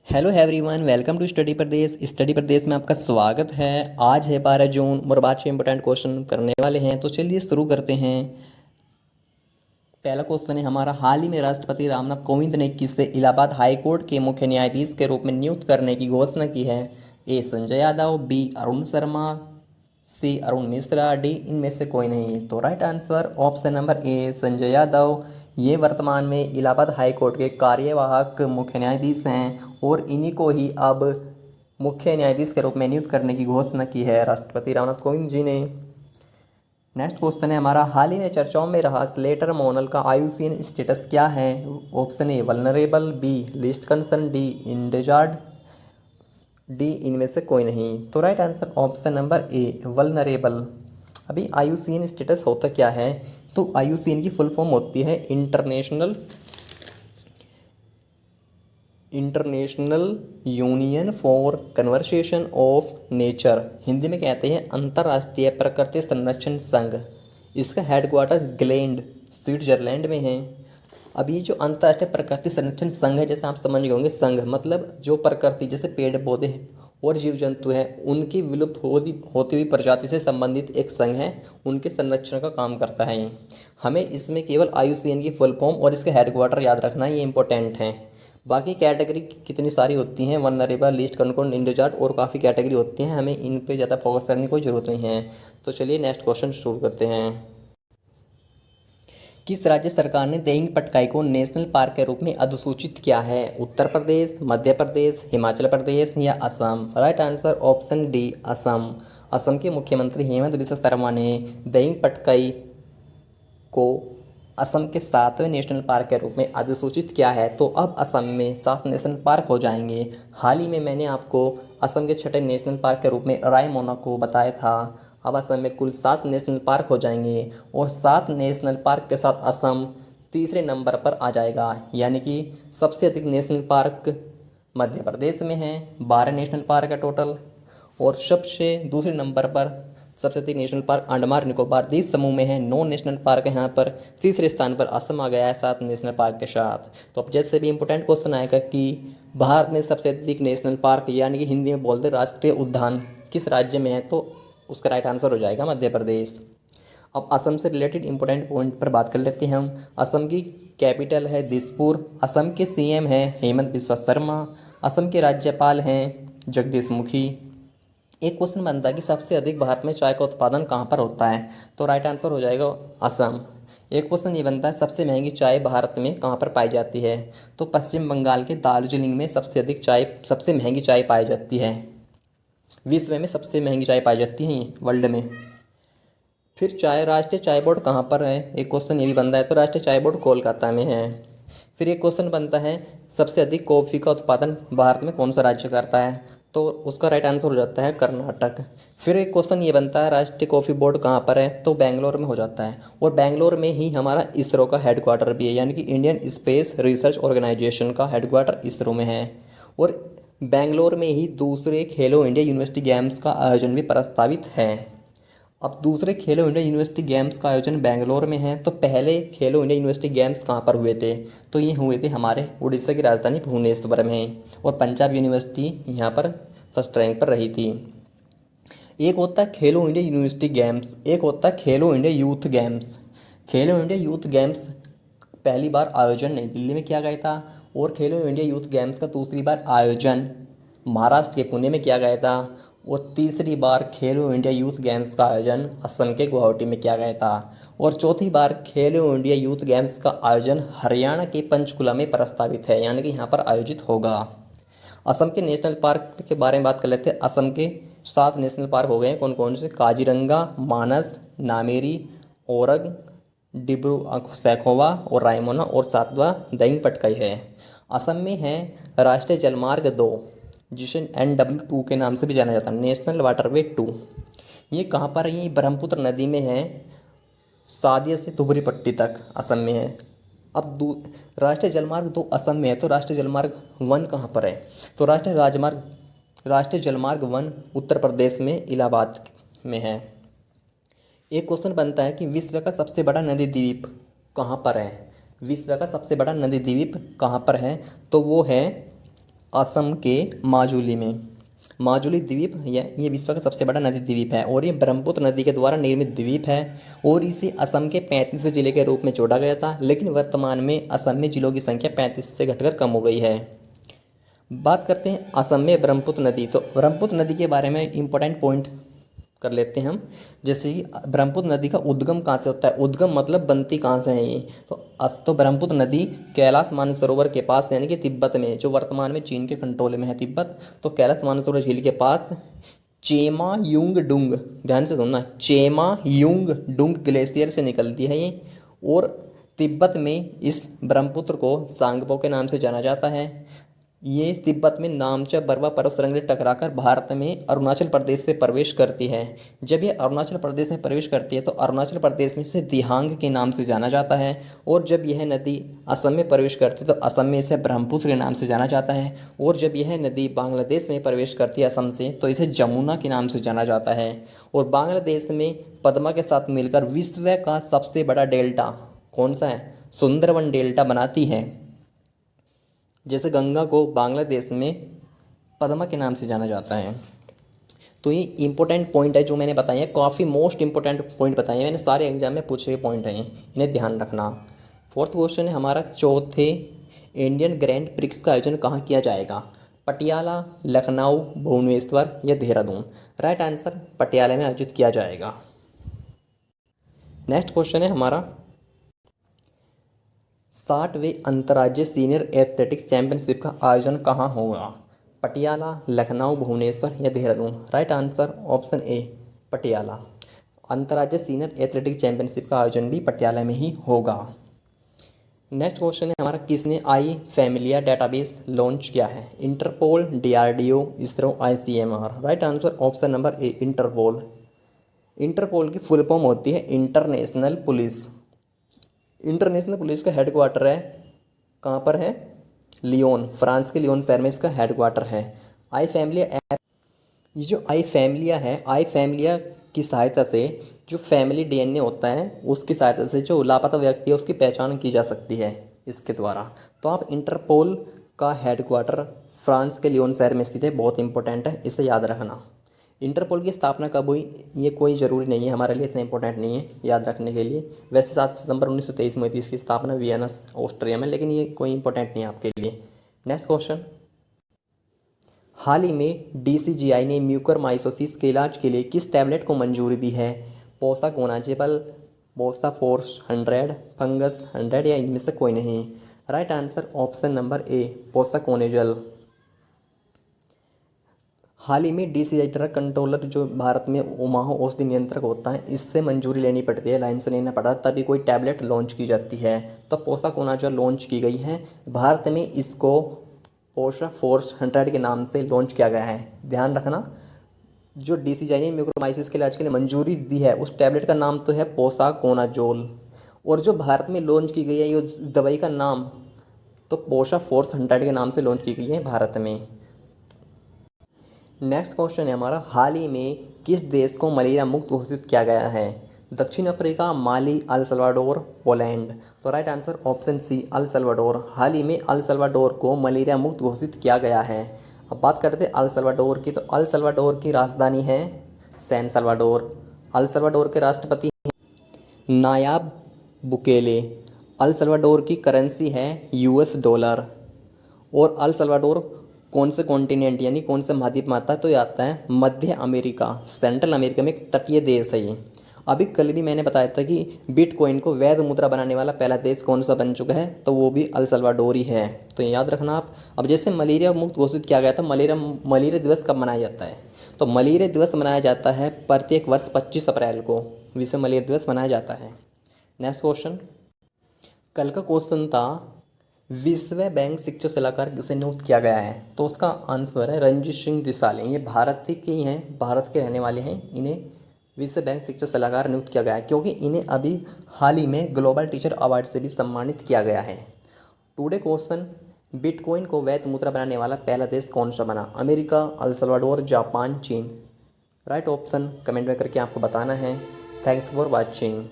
Hello everyone, welcome to study Pradesh. Study Pradesh में आपका स्वागत है। आज है 12 जून और बाद से इंपॉर्टेंट क्वेश्चन करने वाले हैं, तो चलिए शुरू करते हैं। पहला क्वेश्चन है हमारा, हाल ही में राष्ट्रपति रामनाथ कोविंद ने किसे इलाहाबाद हाई कोर्ट के मुख्य न्यायाधीश के रूप में नियुक्त करने की घोषणा की है? ए संजय यादव, बी अरुण शर्मा, सी अरुण मिश्रा, डी इनमें से कोई नहीं। तो राइट आंसर ऑप्शन नंबर ए संजय यादव। ये वर्तमान में इलाहाबाद हाई कोर्ट के कार्यवाहक मुख्य न्यायाधीश हैं और इन्हीं को ही अब मुख्य न्यायाधीश के रूप में नियुक्त करने की घोषणा की है राष्ट्रपति रामनाथ कोविंद जी ने। नेक्स्ट क्वेश्चन है हमारा, हाल ही में चर्चाओं में रहा स्लेटर मोनल का आईयूसीएन स्टेटस क्या है? Option A vulnerable, B least concern, D endangered, D इनमें से कोई नहीं। तो right answer option number A vulnerable. अभी आईयूसीएन स्टेटस होता क्या है? तो आईयूसीएन की फुल फॉर्म होती है international union for conversation of nature. Hindi में कहते हैं अंतर्राष्ट्रीय प्रकृति संरक्षण संघ। इसका हेडक्वार्टर ग्लैंड स्विट्जरलैंड में है। अब ये जो अंतर्राष्ट्रीय प्रकृति संरक्षण संघ है, जैसे आप समझ गए होंगे, संघ मतलब जो प्रकृति जैसे पेड़ पौधे और जीव जंतु हैं उनकी विलुप्त होती हुई प्रजाति से संबंधित एक संघ है, उनके संरक्षण का काम करता है ये। हमें इसमें केवल आईयूसीएन की फुल फॉर्म और इसका हेडक्वार्टर याद रखना, ये इंपॉर्टेंट है। बाकी कैटेगरी कितनी सारी होती हैं, वल्नरेबल, लीस्ट कंसर्न, इंडेंजर्ड और काफ़ी कैटेगरी होती हैं, हमें इन पे ज़्यादा फोकस करने की कोई ज़रूरत नहीं है। तो चलिए नेक्स्ट क्वेश्चन शुरू करते हैं। किस राज्य सरकार ने देहिंग पटकाई को नेशनल पार्क के रूप में अधिसूचित किया है? उत्तर प्रदेश, मध्य प्रदेश, हिमाचल प्रदेश या Assam? Right answer option D Assam. Assam के मुख्यमंत्री हेमंत बिस्वा शर्मा ने देहिंग पटकाई को असम के 7वें नेशनल पार्क के रूप में अधिसूचित किया है। तो अब असम में 7 नेशनल पार्क हो जाएंगे। हाल ही में मैंने आपको असम के 6ठे नेशनल पार्क के रूप में रायमोना को बताया था। अब असम में कुल 7 नेशनल पार्क हो जाएंगे और 7 नेशनल पार्क के साथ असम तीसरे नंबर पर आ जाएगा, यानी कि सबसे अधिक नेशनल पार्क मध्य प्रदेश में है, 12 नेशनल पार्क है टोटल। और सबसे दूसरे नंबर पर सबसे अधिक नेशनल पार्क अंडमान निकोबार द्वीप समूह में है, 9 नेशनल पार्क है यहाँ पर। तीसरे स्थान पर असम आ गया है 7 नेशनल पार्क के साथ। तो अब जैसे भी इंपॉर्टेंट क्वेश्चन आएगा कि भारत में सबसे अधिक नेशनल पार्क यानी कि हिंदी में बोलते राष्ट्रीय उद्यान किस राज्य में है, तो उसका राइट आंसर हो जाएगा मध्य प्रदेश। अब असम से रिलेटेड इंपॉर्टेंट पॉइंट पर बात कर लेते हैं हम। असम की कैपिटल है दिसपुर। असम के सीएम हैं हेमंत बिस्वा शर्मा। असम के राज्यपाल हैं जगदीश मुखी। एक क्वेश्चन बनता है कि सबसे अधिक भारत में चाय का उत्पादन कहाँ पर होता है, तो राइट आंसर हो जाएगा असम। एक क्वेश्चन ये बनता है सबसे महंगी चाय भारत में कहाँ पर पाई जाती है, तो पश्चिम बंगाल के दार्जिलिंग में सबसे महंगी चाय पाई जाती है। विश्व में सबसे महंगी चाय पाई जाती है वर्ल्ड में। फिर राष्ट्रीय चाय बोर्ड कहाँ पर है, एक क्वेश्चन ये भी बनता है, तो राष्ट्रीय चाय बोर्ड कोलकाता में है। फिर एक क्वेश्चन बनता है सबसे अधिक कॉफ़ी का उत्पादन भारत में कौन सा राज्य करता है, तो उसका राइट आंसर हो जाता है कर्नाटक। फिर एक क्वेश्चन ये बनता है राष्ट्रीय कॉफ़ी बोर्ड कहाँ पर है, तो बेंगलोर में हो जाता है। और बेंगलोर में ही हमारा इसरो का हेडक्वार्टर भी है, यानी कि इंडियन स्पेस रिसर्च ऑर्गेनाइजेशन का हेडक्वार्टर इसरो में है। और बेंगलोर में ही दूसरे खेलो इंडिया यूनिवर्सिटी गेम्स का आयोजन भी प्रस्तावित है। अब दूसरे खेलो इंडिया यूनिवर्सिटी गेम्स का आयोजन बेंगलोर में है, तो पहले खेलो इंडिया यूनिवर्सिटी गेम्स कहाँ पर हुए थे, तो ये हुए थे हमारे उड़ीसा की राजधानी भुवनेश्वर में। और पंजाब यूनिवर्सिटी यहाँ पर फर्स्ट रैंक पर रही थी। एक होता है खेलो इंडिया यूनिवर्सिटी गेम्स, एक होता है खेलो इंडिया यूथ गेम्स। खेलो इंडिया यूथ गेम्स पहली बार आयोजन नई दिल्ली में किया गया था, और खेलो इंडिया यूथ गेम्स का दूसरी बार आयोजन महाराष्ट्र के पुणे में किया गया था। और तीसरी बार खेलो इंडिया यूथ गेम्स का आयोजन असम के गुवाहाटी में किया गया था। और चौथी बार खेलो इंडिया यूथ गेम्स का आयोजन हरियाणा के पंचकुला में प्रस्तावित है, यानी कि यहाँ पर आयोजित होगा। असम के नेशनल पार्क के बारे में बात कर लेते हैं। असम के 7 नेशनल पार्क हो गए हैं, कौन कौन से? काजीरंगा, मानस, नामेरी, ओरंग, डिब्रू सैखोवा और रायमोना, और 7वां देहिंग पटकाई है। असम में है राष्ट्रीय जलमार्ग 2, जिसे NW2 के नाम से भी जाना जाता है, नेशनल वाटरवे 2। ये कहाँ पर है? ये ब्रह्मपुत्र नदी में है, सादिया से धुबरी पट्टी तक असम में है। अब राष्ट्रीय जलमार्ग 2 असम में है, तो राष्ट्रीय जलमार्ग 1 कहाँ पर है, तो राष्ट्रीय जलमार्ग 1 उत्तर प्रदेश में इलाहाबाद में है। एक क्वेश्चन बनता है कि विश्व का सबसे बड़ा नदी द्वीप कहाँ पर है? विश्व का सबसे बड़ा नदी द्वीप कहाँ पर है, तो वो है असम के माजुली में। माजुली द्वीप ये विश्व का सबसे बड़ा नदी द्वीप है और ये ब्रह्मपुत्र नदी के द्वारा निर्मित द्वीप है और इसे असम के 35वें जिले के रूप में जोड़ा गया था, लेकिन वर्तमान में असम में जिलों की संख्या 35 से घटकर कम हो गई है। बात करते हैं असम में ब्रह्मपुत्र नदी। तो ब्रह्मपुत्र नदी के बारे में इंपॉर्टेंट पॉइंट कर लेते हैं हम। जैसे कि ब्रह्मपुत्र नदी का उद्गम कहाँ से होता है, उद्गम मतलब बनती कहाँ से है ये। तो ब्रह्मपुत्र नदी कैलाश मानसरोवर के पास यानी कि तिब्बत में, जो वर्तमान में चीन के कंट्रोल में है तिब्बत, तो कैलाश मानसरोवर झील के पास चेमा युंग डुंग, ध्यान से सुनना, चेमा युंग डुंग ग्लेशियर से निकलती है ये। और तिब्बत में इस ब्रह्मपुत्र को सांगपो के नाम से जाना जाता है। ये तिब्बत में नामचा बरवा पर्वत श्रृंग से टकराकर भारत में अरुणाचल प्रदेश से प्रवेश करती है। जब ये अरुणाचल प्रदेश में प्रवेश करती है तो अरुणाचल प्रदेश में इसे दिहांग के नाम से जाना जाता है। और जब यह नदी असम में प्रवेश करती है तो असम में इसे ब्रह्मपुत्र के नाम से जाना जाता है। और जब यह नदी बांग्लादेश में प्रवेश करती है असम से तो इसे जमुना के नाम से जाना जाता है। और बांग्लादेश में पद्मा के साथ मिलकर विश्व का सबसे बड़ा डेल्टा कौन सा है, सुंदरवन डेल्टा बनाती है। जैसे गंगा को बांग्लादेश में पद्मा के नाम से जाना जाता है। तो ये इंपॉर्टेंट पॉइंट है जो मैंने बताए हैं, काफ़ी मोस्ट इंपॉर्टेंट पॉइंट बताए हैं मैंने, सारे एग्जाम में पूछे हुए पॉइंट हैं, इन्हें ध्यान रखना। फोर्थ क्वेश्चन है हमारा, चौथे इंडियन ग्रैंड प्रिक्स का आयोजन कहाँ किया जाएगा, पटियाला, लखनऊ, भुवनेश्वर या देहरादून। राइट आंसर पटियाला में आयोजित किया जाएगा। नेक्स्ट क्वेश्चन है हमारा, 60वें अंतर्राज्यीय सीनियर एथलेटिक्स चैंपियनशिप का आयोजन कहाँ होगा, पटियाला, लखनऊ, भुवनेश्वर या Dehradun. Right answer option A Patiala. अंतर्राज्यीय सीनियर एथलेटिक्स चैंपियनशिप का आयोजन भी पटियाला में ही होगा। नेक्स्ट क्वेश्चन है हमारा, किसने आई फैमिलिया डेटाबेस लॉन्च किया है, Interpol, DRDO, ISRO, ICMR. Right answer option number A Interpol. Interpol की फुल फॉर्म होती है इंटरनेशनल पुलिस। इंटरनेशनल पुलिस का हेडक्वार्टर है, कहाँ पर है, लियोन, फ्रांस के लियोन शहर में इसका हेडक्वार्टर है। आई फैमिलिया ऐप, ये जो आई फैमिलिया है, आई फैमिलिया की सहायता से जो फैमिली डीएनए होता है उसकी सहायता से जो लापता व्यक्ति है उसकी पहचान की जा सकती है इसके द्वारा। तो आप इंटरपोल का हेडक्वार्टर फ्रांस के लियोन शहर में स्थित है, बहुत इंपॉर्टेंट है, इसे याद रखना। इंटरपोल की स्थापना कब हुई ये कोई ज़रूरी नहीं है, हमारे लिए इतना इंपॉर्टेंट नहीं है याद रखने के लिए। वैसे 7 सितंबर 1923 में हुई थी इसकी स्थापना वियना ऑस्ट्रिया में, लेकिन ये कोई इंपॉर्टेंट नहीं है आपके लिए। नेक्स्ट क्वेश्चन, हाल ही में डीसीजीआई ने म्यूकरमाइकोसिस के इलाज के लिए किस टैबलेट को मंजूरी दी है, पोसाकोनाजेबल, पोसाफोर्स 100, फंगस 100 या इनमें से कोई नहीं। Right answer option number A posaconazole. हाल ही में डीसीजीआई ड्रग कंट्रोलर जो भारत में ओमाहो औषधि नियंत्रक होता है इससे मंजूरी लेनी पड़ती है, लाइन से लेना पड़ता है तभी कोई टैबलेट लॉन्च की जाती है। तो पोसाकोनाजोल लॉन्च की गई है भारत में, इसको पोसाफोर्स 100 के नाम से लॉन्च किया गया है। ध्यान रखना, जो डीसीजीआई ने म्यूकोरमाइसिस के इलाज के लिए मंजूरी दी है उस टैबलेट का नाम तो है पोसाकोनाजोल, और जो भारत में लॉन्च की गई है ये दवाई का नाम तो पोसाफोर्स 100 के नाम से लॉन्च की गई है भारत में। नेक्स्ट क्वेश्चन है हमारा, हाल ही में किस देश को मलेरिया मुक्त घोषित किया गया है, दक्षिण Africa, Mali, El Salvador, Poland. तो right answer option C El Salvador. हाल ही में अल सल्वाडोर को मलेरिया मुक्त घोषित किया गया है। अब बात करते हैं अल सल्वाडोर की, तो अल सल्वाडोर की राजधानी है सैन सल्वाडोर। अल सल्वाडोर के राष्ट्रपति हैं नायाब बुकेले। अल सल्वाडोर की करेंसी है यूएस डॉलर। और अल सल्वाडोर कौन से कॉन्टिनेंट यानी कौन से महाद्वीप में आता है, तो ये आता है मध्य अमेरिका, सेंट्रल अमेरिका में एक तटीय देश है ये। अभी कल भी मैंने बताया था कि बिटकॉइन को वैध मुद्रा बनाने वाला पहला देश कौन सा बन चुका है, तो वो भी अल सल्वाडोर ही है, तो याद रखना आप। अब जैसे मलेरिया मुक्त घोषित किया गया था, मलेरिया दिवस कब मनाया जाता है, तो मलेरिया दिवस मनाया जाता है प्रत्येक वर्ष 25 अप्रैल को विश्व मलेरिया दिवस मनाया जाता है। नेक्स्ट क्वेश्चन, कल का क्वेश्चन था विश्व बैंक शिक्षा सलाहकार किसे नियुक्त किया गया है, तो उसका आंसर है रंजीत सिंह दिसाले। ये भारत के ही हैं, भारत के रहने वाले हैं, इन्हें विश्व बैंक शिक्षा सलाहकार नियुक्त किया गया है क्योंकि इन्हें अभी हाल ही में ग्लोबल टीचर अवार्ड से भी सम्मानित किया गया है। टुडे क्वेश्चन, बिटकॉइन को वैध मुद्रा बनाने वाला पहला देश कौन सा बना, अमेरिका, अल सल्वाडोर, जापान, चीन। राइट ऑप्शन कमेंट में करके आपको बताना है। Thanks for watching.